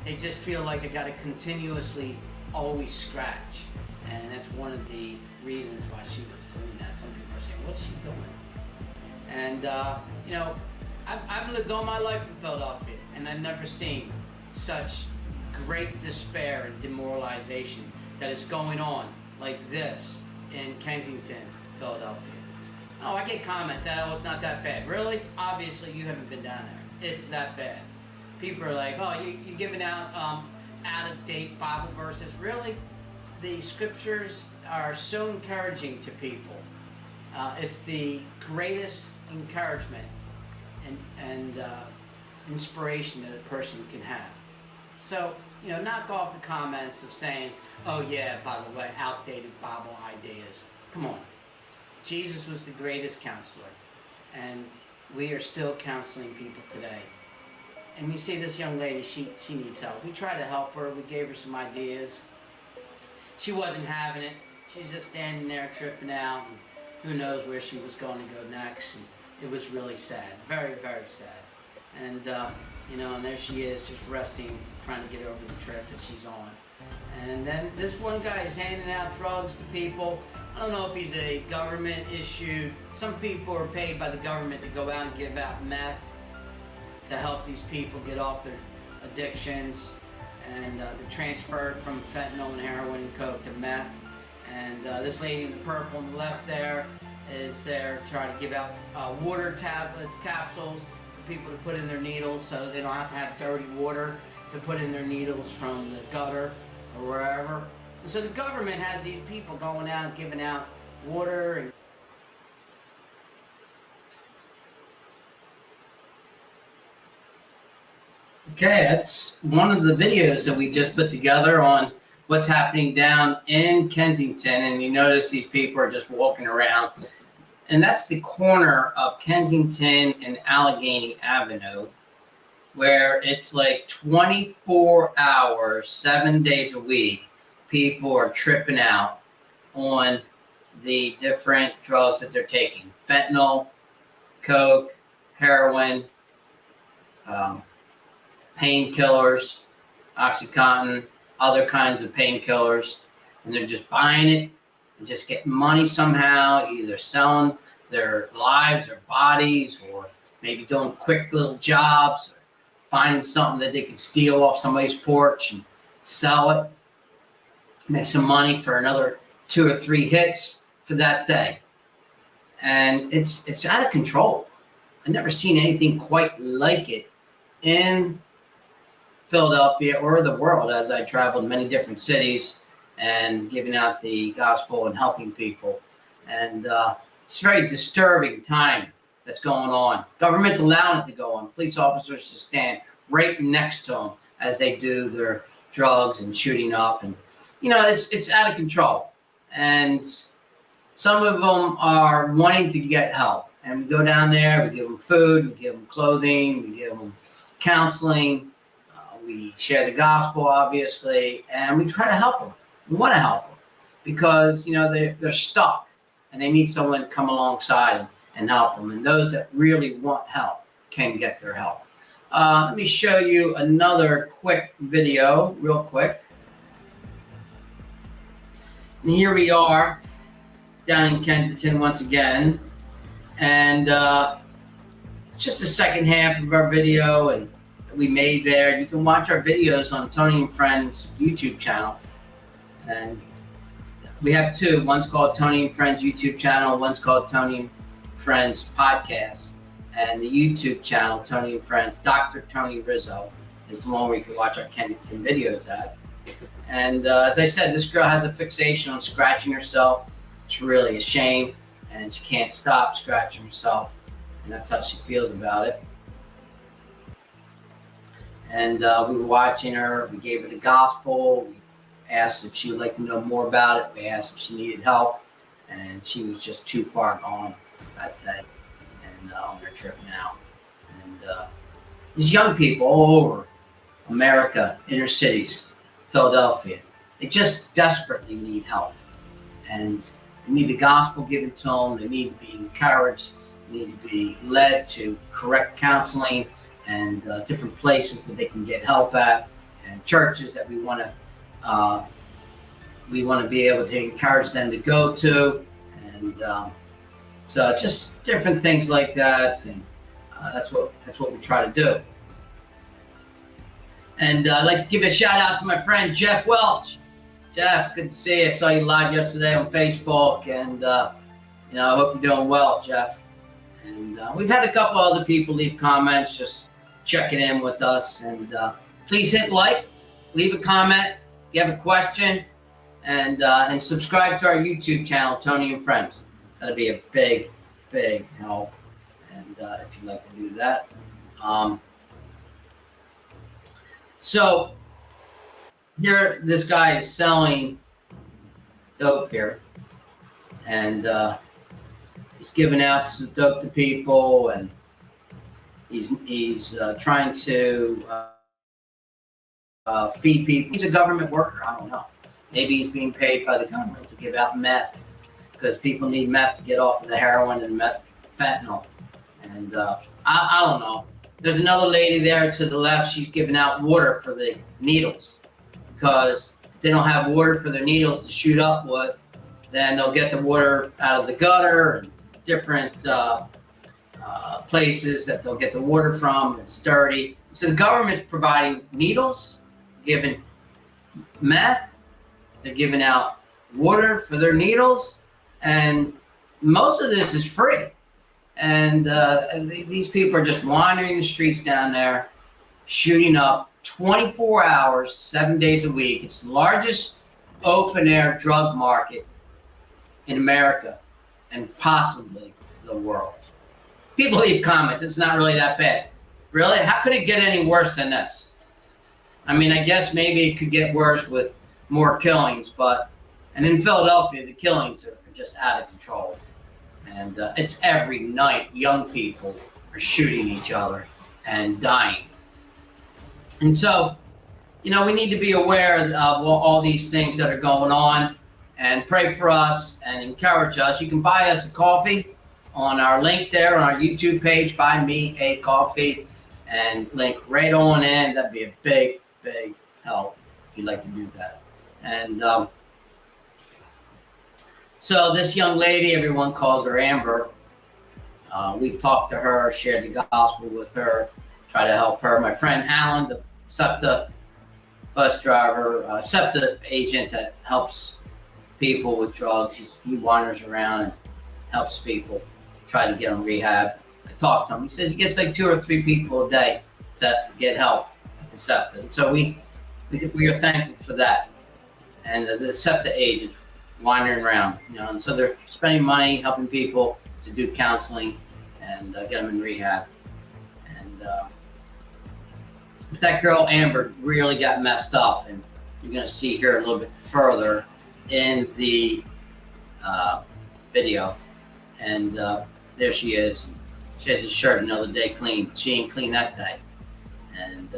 they just feel like they got to continuously always scratch. And that's one of the reasons why she was doing that. Some people are saying, what's she doing? And, I've lived all my life in Philadelphia, and I've never seen such great despair and demoralization that is going on like this in Kensington, Philadelphia. Oh, I get comments that, oh, it's not that bad. Really? Obviously, you haven't been down there. It's that bad. People are like, oh, you're giving out out-of-date Bible verses. Really? The scriptures are so encouraging to people. It's the greatest encouragement and inspiration that a person can have. So, knock off the comments of saying, oh yeah, by the way, outdated Bible ideas. Come on. Jesus was the greatest counselor, and we are still counseling people today. And you see this young lady, she needs help. We tried to help her. We gave her some ideas. She wasn't having it. She's just standing there tripping out, and who knows where she was going to go next. And it was really sad, very, very sad. And, and there she is, just resting, trying to get over the trip that she's on. And then this one guy is handing out drugs to people. I don't know if he's a government issue. Some people are paid by the government to go out and give out meth to help these people get off their addictions. And they're transferred from fentanyl and heroin and coke to meth. And this lady in the purple on the left there is there trying to give out water tablets, capsules for people to put in their needles so they don't have to have dirty water to put in their needles from the gutter or wherever. And so the government has these people going out giving out water and okay, that's one of the videos that we just put together on what's happening down in Kensington. And you notice these people are just walking around. And that's the corner of Kensington and Allegheny Avenue, where it's like 24 hours, 7 days a week, people are tripping out on the different drugs that they're taking. Fentanyl, coke, heroin, painkillers, OxyContin, other kinds of painkillers, and they're just buying it and just getting money somehow, either selling their lives or bodies, or maybe doing quick little jobs, or finding something that they could steal off somebody's porch and sell it, make some money for another 2 or 3 hits for that day. And it's out of control. I've never seen anything quite like it in Philadelphia or the world, as I traveled many different cities and giving out the gospel and helping people. And it's a very disturbing time that's going on. Government's allowing it to go on. Police officers to stand right next to them as they do their drugs and shooting up. And, it's out of control. And some of them are wanting to get help. And we go down there, we give them food, we give them clothing, we give them counseling. We share the gospel, obviously, and we try to help them. We want to help them because, they're stuck and they need someone to come alongside and help them. And those that really want help can get their help. Let me show you another quick video, real quick. And here we are down in Kensington once again. And it's just the second half of our video and we made there. You can watch our videos on Tony and Friends YouTube channel. And we have 2. One's called Tony and Friends YouTube channel. One's called Tony and Friends podcast. And the YouTube channel, Tony and Friends, Dr. Tony Rizzo, is the one where you can watch our Kensington videos at. And as I said, this girl has a fixation on scratching herself. It's really a shame. And she can't stop scratching herself. And that's how she feels about it. And we were watching her. We gave her the gospel. We asked if she would like to know more about it. We asked if she needed help. And she was just too far gone that day. And on her trip now. And these young people all over America, inner cities, Philadelphia, they just desperately need help. And they need the gospel given to them. They need to be encouraged. They need to be led to correct counseling and different places that they can get help at and churches that we want to be able to encourage them to go to, and so just different things like that, and that's what we try to do. And I'd like to give a shout out to my friend Jeff Welch. Jeff, it's good to see you. I saw you live yesterday on Facebook, and I hope you're doing well, Jeff. And we've had a couple other people leave comments, just checking in with us. And please hit like, leave a comment if you have a question, and subscribe to our YouTube channel, Tony and Friends. That'll be a big, big help. And if you'd like to do that. So here, this guy is selling dope here, and he's giving out some dope to people, and he's trying to feed people. He's a government worker. I don't know. Maybe he's being paid by the government to give out meth, because people need meth to get off of the heroin and fentanyl. And I don't know. There's another lady there to the left. She's giving out water for the needles, because if they don't have water for their needles to shoot up with, then they'll get the water out of the gutter and different places that they'll get the water from. It's dirty. So the government's providing needles, giving meth, they're giving out water for their needles, and most of this is free. And these people are just wandering the streets down there, shooting up 24 hours, 7 days a week. It's the largest open-air drug market in America and possibly the world. People leave comments. It's not really that bad. Really? How could it get any worse than this? I mean, I guess maybe it could get worse with more killings, and in Philadelphia, the killings are just out of control. And it's every night young people are shooting each other and dying. And so, we need to be aware of all these things that are going on, and pray for us and encourage us. You can buy us a coffee on our link there on our YouTube page, Buy Me a Coffee, and link right on in. That'd be a big, big help if you'd like to do that. And so this young lady, everyone calls her Amber. We've talked to her, shared the gospel with her, try to help her. My friend Alan, the SEPTA bus driver, SEPTA agent that helps people with drugs. He wanders around and helps people, try to get them rehab. I talked to him. He says he gets like 2 or 3 people a day to get help at the SEPTA. And so we are thankful for that. And the SEPTA agents wandering around, and so they're spending money helping people to do counseling and get them in rehab. And that girl Amber really got messed up, and you're going to see her a little bit further in the video. And there she is. She has a shirt another day clean. She ain't clean that day. And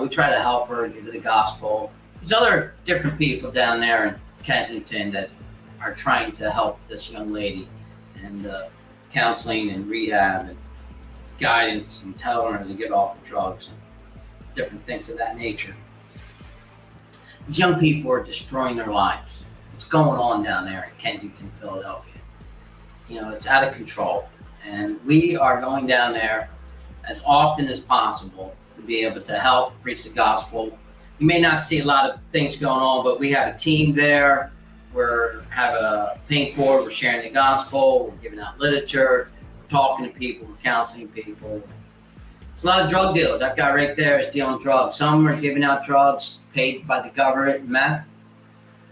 we try to help her, give her the gospel. There's other different people down there in Kensington that are trying to help this young lady, and counseling and rehab and guidance and telling her to get off the drugs and different things of that nature. These young people are destroying their lives. What's going on down there in Kensington, Philadelphia? It's out of control, and we are going down there as often as possible to be able to help preach the gospel. You may not see a lot of things going on, but we have a team there. We have a paintboard. We're sharing the gospel. We're giving out literature, talking to people, we're counseling people. It's a lot of drug dealers. That guy right there is dealing drugs. Some are giving out drugs paid by the government, meth.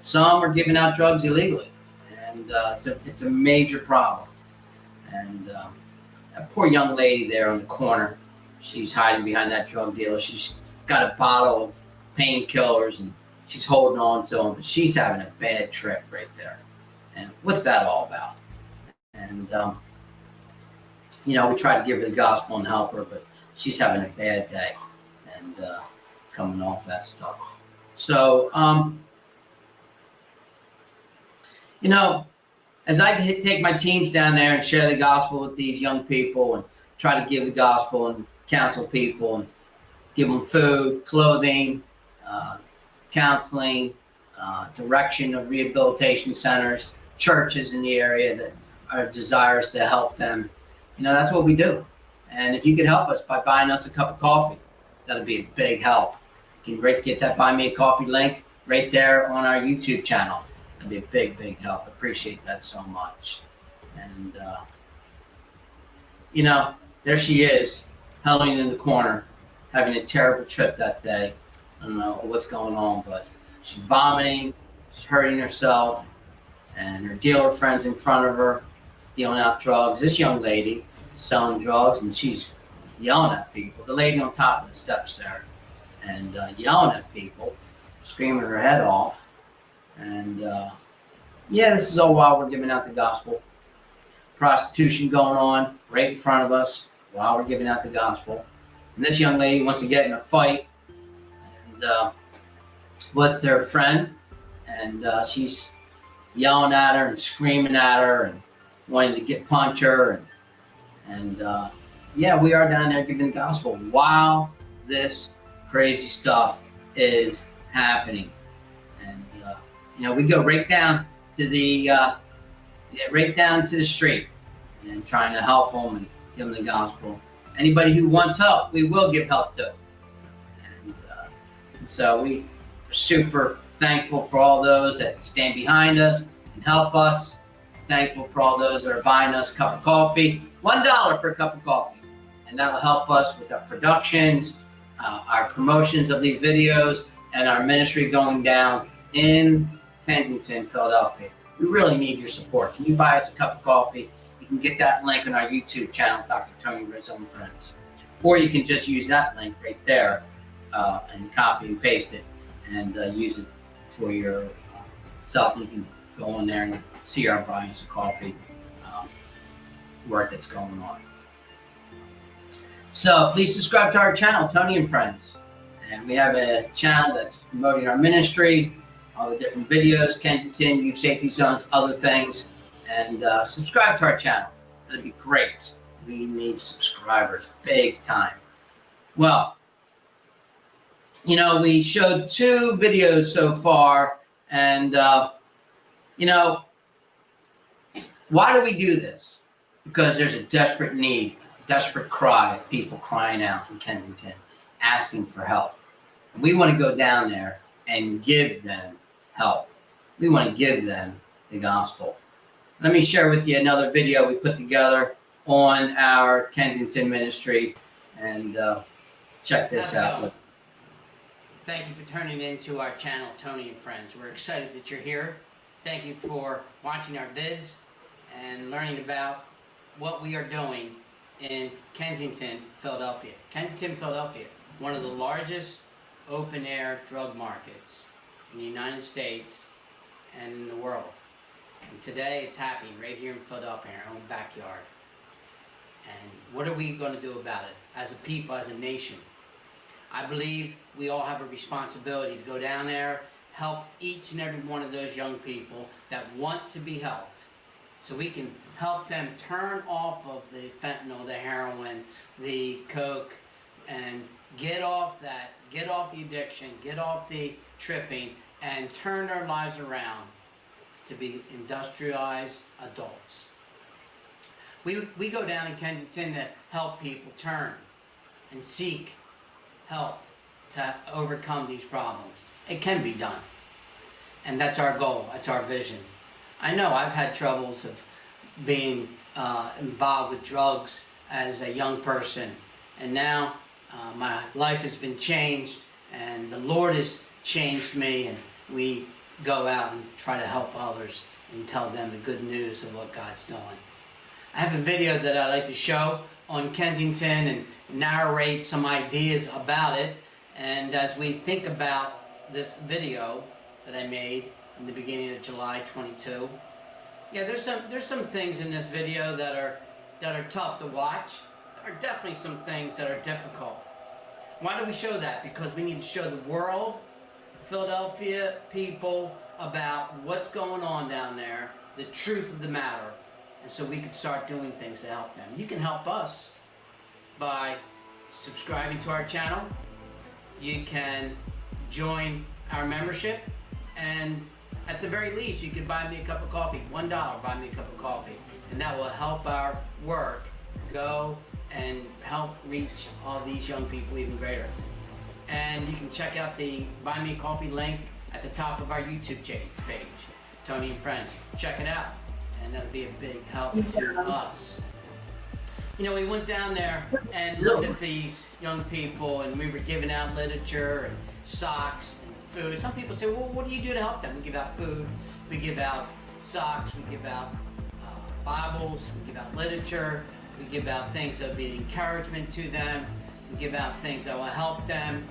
Some are giving out drugs illegally, and it's a major problem. And that poor young lady there on the corner, she's hiding behind that drug dealer. She's got a bottle of painkillers and she's holding on to them, but she's having a bad trip right there. And what's that all about? And we try to give her the gospel and help her, but she's having a bad day and coming off that stuff. So as I take my teams down there and share the gospel with these young people and try to give the gospel and counsel people and give them food, clothing, counseling, direction of rehabilitation centers, churches in the area that are desirous to help them. That's what we do. And if you could help us by buying us a cup of coffee, that'd be a big help. You can get that Buy Me a Coffee link right there on our YouTube channel. That'd be a big, big help. Appreciate that so much. And, there she is, huddling in the corner, having a terrible trip that day. I don't know what's going on, but she's vomiting, she's hurting herself, and her dealer friend's in front of her, dealing out drugs. This young lady selling drugs, and she's yelling at people. The lady on top of the steps there, and yelling at people, screaming her head off. And this is all while we're giving out the gospel. Prostitution going on right in front of us while we're giving out the gospel. And this young lady wants to get in a fight and with her friend, and she's yelling at her and screaming at her and wanting to punch her. And we are down there giving the gospel while this crazy stuff is happening. And we go right down to the street and trying to help them and give them the gospel. Anybody who wants help, we will give help to. And so we are super thankful for all those that stand behind us and help us. Thankful for all those that are buying us a cup of coffee. $1 for a cup of coffee. And that will help us with our productions, our promotions of these videos, and our ministry going down in Kensington, Philadelphia. We really need your support. Can you buy us a cup of coffee? You can get that link on our YouTube channel, Dr. Tony Rizzo and Friends. Or you can just use that link right there and copy and paste it and use it for yourself. You can go on there and see our Buy Us a Coffee work that's going on. So please subscribe to our channel, Tony and Friends. And we have a channel that's promoting our ministry, all the different videos, Kensington, youth safety zones, other things. And subscribe to our channel. That'd be great. We need subscribers, big time. Well, we showed 2 videos so far. And, why do we do this? Because there's a desperate need, a desperate cry of people crying out in Kensington, asking for help. We want to go down there and give them help. We want to give them the gospel. Let me share with you another video we put together on our Kensington ministry, and check this out. Thank you for turning into our channel, Tony and Friends. We're excited that you're here. Thank you for watching our vids and learning about what we are doing in Kensington, Philadelphia. Kensington, Philadelphia, one of the largest open-air drug markets in the United States and in the world. And today it's happening right here in Philadelphia, in our own backyard. And what are we going to do about it as a people, as a nation? I believe we all have a responsibility to go down there, help each and every one of those young people that want to be helped. So we can help them turn off of the fentanyl, the heroin, the coke, and get off the addiction, get off the tripping, and turn their lives around to be industrialized adults. We go down in Kensington to help people turn and seek help to overcome these problems. It can be done. And that's our goal, that's our vision. I know I've had troubles of being involved with drugs as a young person, and now my life has been changed, and the Lord has changed me, and we go out and try to help others and tell them the good news of what God's doing. I have a video that I like to show on Kensington and narrate some ideas about it, and as we think about this video that I made in the beginning of July 22, there's some things in this video that are tough to watch. There are definitely some things that are difficult. Why do we show that? Because we need to show the world, Philadelphia people, about what's going on down there, the truth of the matter, and so we can start doing things to help them. You can help us by subscribing to our channel. You can join our membership, and at the very least, you could buy me a cup of coffee. $1, buy me a cup of coffee. And that will help our work go and help reach all these young people even greater. And you can check out the Buy Me a Coffee link at the top of our YouTube page, Tony and Friends. Check it out, and that'll be a big help to us. You know, we went down there and looked at these young people, and we were giving out literature and socks and food. Some people say, well, what do you do to help them? We give out food, we give out socks, we give out Bibles, we give out literature, we give out things that will be encouragement to them, we give out things that will help them,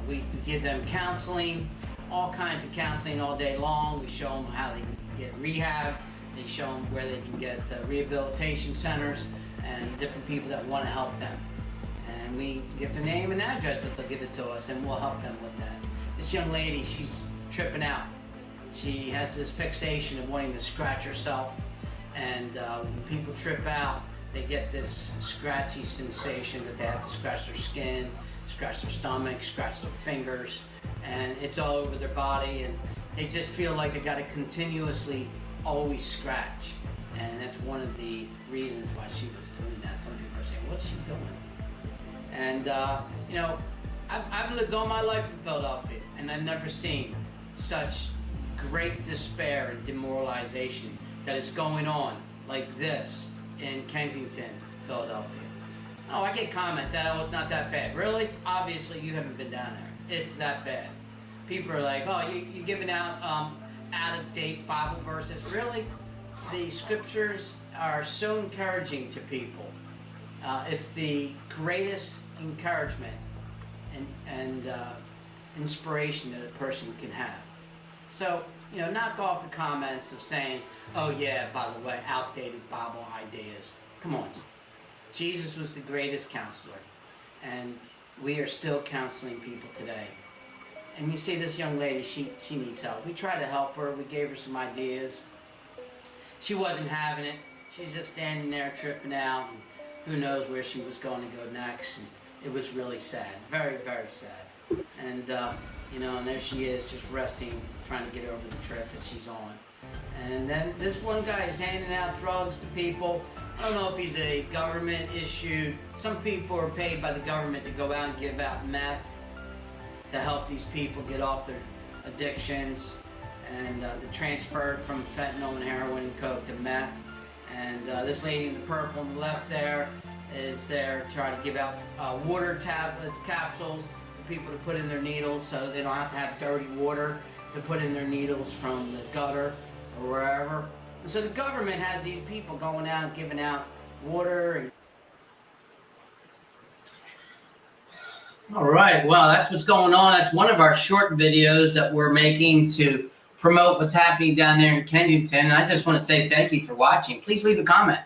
we give them counseling, all kinds of counseling all day long. We show them how they can get rehab, they show them where they can get rehabilitation centers, and different people that want to help them. And we get their name and address if they'll give it to us, and we'll help them with that. This young lady, she's tripping out. She has this fixation of wanting to scratch herself, and when people trip out, they get this scratchy sensation that they have to scratch their skin, scratch their stomach, scratch their fingers, and it's all over their body, and they just feel like they got to continuously always scratch. And that's one of the reasons why she was doing that. Some people are saying, what's she doing? And you know, I've lived all my life in Philadelphia, and I've never seen such great despair and demoralization that is going on like this in Kensington, Philadelphia. Oh, I get comments that, oh, it's not that bad. Really? Obviously, you haven't been down there. It's that bad. People are like, oh, you're giving out out-of-date Bible verses. Really? The scriptures are so encouraging to people. It's the greatest encouragement and inspiration that a person can have. So, you know, knock off the comments of saying, oh yeah, by the way, outdated Bible ideas. Come on. Jesus was the greatest counselor, and we are still counseling people today. And you see this young lady, she needs help. We tried to help her, we gave her some ideas. She wasn't having it. She's just standing there tripping out, and who knows where she was going to go next. And it was really sad, very, very sad. And you know, and there she is, just resting, trying to get over the trip that she's on. And then this one guy is handing out drugs to people. I don't know if he's a government issued. Some people are paid by the government to go out and give out meth to help these people get off their addictions. And they transferred from fentanyl and heroin and coke to meth. And this lady in the purple on the left there is there trying to give out water tablets, capsules for people to put in their needles so they don't have to have dirty water to put in their needles from the gutter or wherever. And so the government has these people going out giving out water. And all right, well, that's what's going on. That's one of our short videos that we're making to promote what's happening down there in Kensington. And I just want to say thank you for watching. Please leave a comment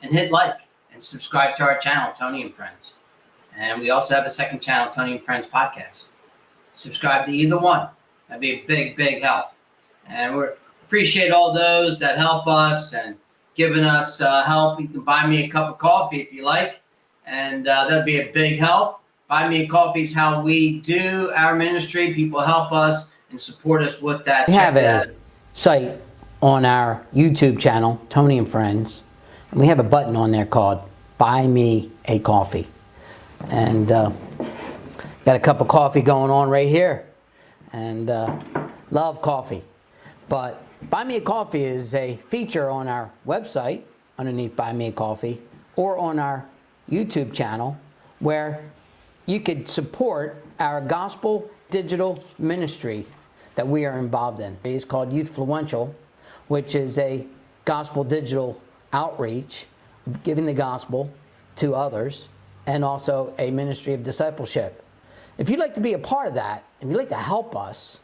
and hit like and subscribe to our channel, Tony and Friends. And we also have a second channel, Tony and Friends Podcast. Subscribe to either one. That'd be a big, big help. And we appreciate all those that help us and giving us help. You can buy me a cup of coffee if you like, and that'd be a big help. Buy me a coffee is how we do our ministry. People help us and support us with that. We have a site on our YouTube channel, Tony and Friends, and we have a button on there called Buy Me a Coffee. And got a cup of coffee going on right here, and love coffee. But Buy Me a Coffee is a feature on our website underneath Buy Me a Coffee, or on our YouTube channel, where you could support our gospel digital ministry that we are involved in. It's called Youthfluential, which is a gospel digital outreach of giving the gospel to others, and also a ministry of discipleship. If you'd like to be a part of that, if you'd like to help us,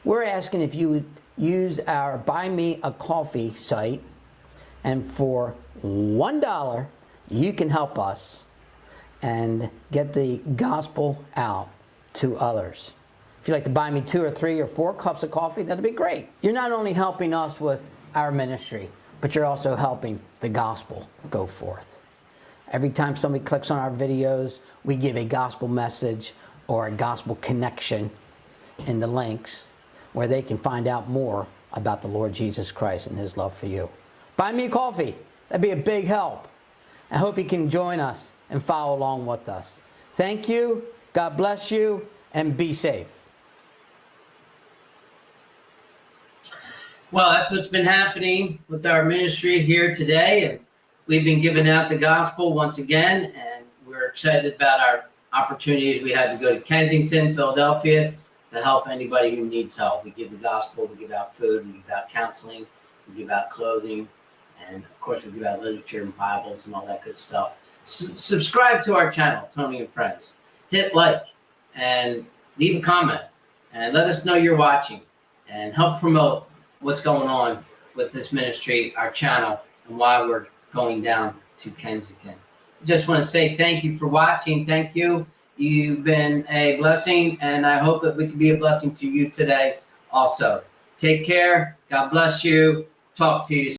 we're asking if you would use our Buy Me a Coffee site, and for $1 you can help us and get the gospel out to others. If you'd like to buy me 2 or 3 or 4 cups of coffee, that'd be great. You're not only helping us with our ministry, but you're also helping the gospel go forth. Every time somebody clicks on our videos, we give a gospel message or a gospel connection in the links where they can find out more about the Lord Jesus Christ and his love for you. Buy me a coffee. That'd be a big help. I hope you can join us and follow along with us. Thank you. God bless you, and be safe. Well, that's what's been happening with our ministry here today. And we've been giving out the gospel once again, and we're excited about our opportunities. We had to go to Kensington, Philadelphia, to help anybody who needs help. We give the gospel, we give out food, we give out counseling, we give out clothing, and of course we give out literature and Bibles and all that good stuff. Subscribe to our channel, Tony and Friends. Hit like and leave a comment and let us know you're watching and help promote what's going on with this ministry, our channel, and why we're going down to Kensington. Just want to say thank you for watching. Thank you. You've been a blessing, and I hope that we can be a blessing to you today also. Take care. God bless you. Talk to you soon.